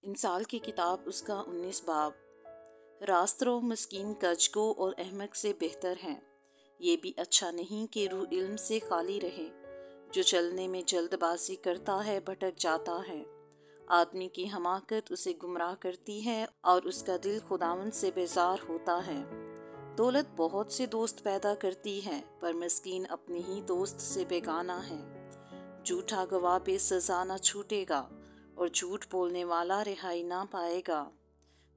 انسال کی کتاب اس کا 19 باب۔ راست رو مسکین کجگو اور احمق سے بہتر ہیں۔ یہ بھی اچھا نہیں کہ روح علم سے خالی رہے۔ جو چلنے میں جلد بازی کرتا ہے بھٹک جاتا ہے۔ آدمی کی حماقت اسے گمراہ کرتی ہے اور اس کا دل خداوند سے بیزار ہوتا ہے۔ دولت بہت سے دوست پیدا کرتی ہے پر مسکین اپنے ہی دوست سے بیگانہ ہے۔ جھوٹا گواہ بے سزا نہ چھوٹے گا اور جھوٹ بولنے والا رہائی نہ پائے گا۔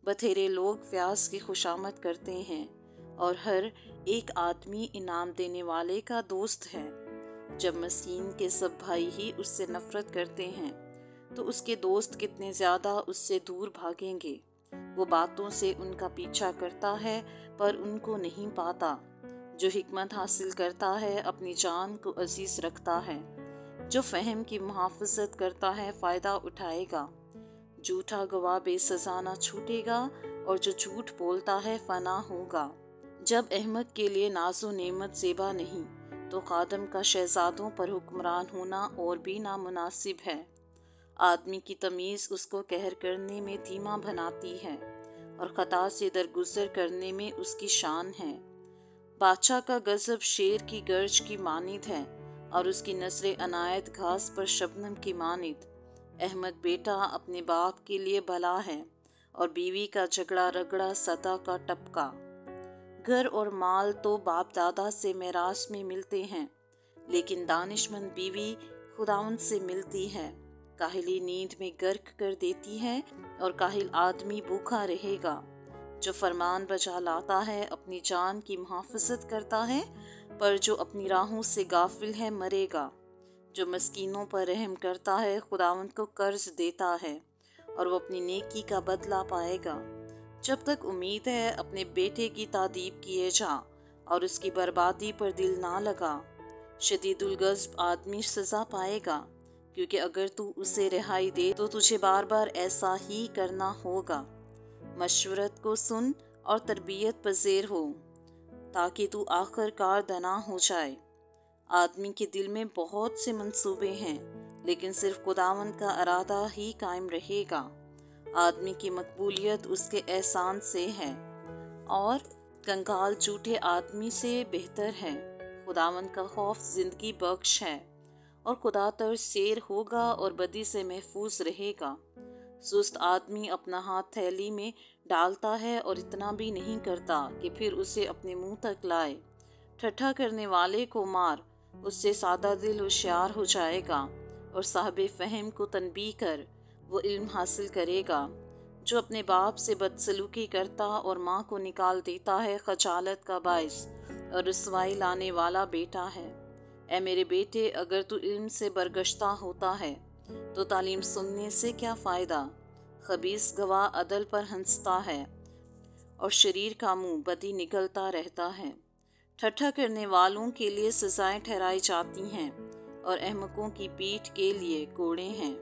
بتھیرے لوگ پیاس کی خوشامد کرتے ہیں اور ہر ایک آدمی انعام دینے والے کا دوست ہے۔ جب مسکین کے سب بھائی ہی اس سے نفرت کرتے ہیں تو اس کے دوست کتنے زیادہ اس سے دور بھاگیں گے۔ وہ باتوں سے ان کا پیچھا کرتا ہے پر ان کو نہیں پاتا۔ جو حکمت حاصل کرتا ہے اپنی جان کو عزیز رکھتا ہے۔ جو فہم کی محافظت کرتا ہے فائدہ اٹھائے گا۔ جھوٹا گواہ بے سزا نہ چھوٹے گا اور جو جھوٹ بولتا ہے فنا ہوگا۔ جب احمق کے لیے ناز و نعمت زیبا نہیں تو خادم کا شہزادوں پر حکمران ہونا اور بھی نامناسب ہے۔ آدمی کی تمیز اس کو قہر کرنے میں دھیما بناتی ہے اور خطا سے درگزر کرنے میں اس کی شان ہے۔ بادشاہ کا غضب شیر کی گرج کی مانند ہے اور اس کی نظر عنایت گھاس پر شبنم کی مانند۔ احمق بیٹا اپنے باپ کے لیے بھلا ہے اور بیوی کا جھگڑا رگڑا سطح کا ٹپکا۔ گھر اور مال تو باپ دادا سے میراث میں ملتے ہیں لیکن دانش مند بیوی خداوند سے ملتی ہے۔ کاہلی نیند میں غرق کر دیتی ہے اور کاہل آدمی بھوکا رہے گا۔ جو فرمان بجا لاتا ہے اپنی جان کی محافظت کرتا ہے پر جو اپنی راہوں سے غافل ہے مرے گا۔ جو مسکینوں پر رحم کرتا ہے خداوند کو قرض دیتا ہے اور وہ اپنی نیکی کا بدلہ پائے گا۔ جب تک امید ہے اپنے بیٹے کی تادیب کیے جا اور اس کی بربادی پر دل نہ لگا۔ شدید الغضب آدمی سزا پائے گا کیونکہ اگر تو اسے رہائی دے تو تجھے بار بار ایسا ہی کرنا ہوگا۔ مشورت کو سن اور تربیت پذیر ہو تاکہ تو آخر کار دنا ہو جائے۔ آدمی کے دل میں بہت سے منصوبے ہیں لیکن صرف خداوند کا ارادہ ہی قائم رہے گا۔ آدمی کی مقبولیت اس کے احسان سے ہے اور کنگال جھوٹے آدمی سے بہتر ہے۔ خداوند کا خوف زندگی بخش ہے اور خدا تر سیر ہوگا اور بدی سے محفوظ رہے گا۔ سست آدمی اپنا ہاتھ تھیلی میں ڈالتا ہے اور اتنا بھی نہیں کرتا کہ پھر اسے اپنے منہ تک لائے۔ ٹھٹھا کرنے والے کو مار، اس سے سادہ دل ہوشیار ہو جائے گا اور صاحب فہم کو تنبیہ کر، وہ علم حاصل کرے گا۔ جو اپنے باپ سے بدسلوکی کرتا اور ماں کو نکال دیتا ہے خجالت کا باعث اور رسوائی لانے والا بیٹا ہے۔ اے میرے بیٹے، اگر تو علم سے برگشتہ ہوتا ہے تو تعلیم سننے سے کیا فائدہ؟ خبیث گواہ عدل پر ہنستا ہے اور شریر کا منہ بدی نگلتا رہتا ہے۔ ٹھٹھا کرنے والوں کے لیے سزائیں ٹھہرائی جاتی ہیں اور احمقوں کی پیٹھ کے لیے کوڑے ہیں۔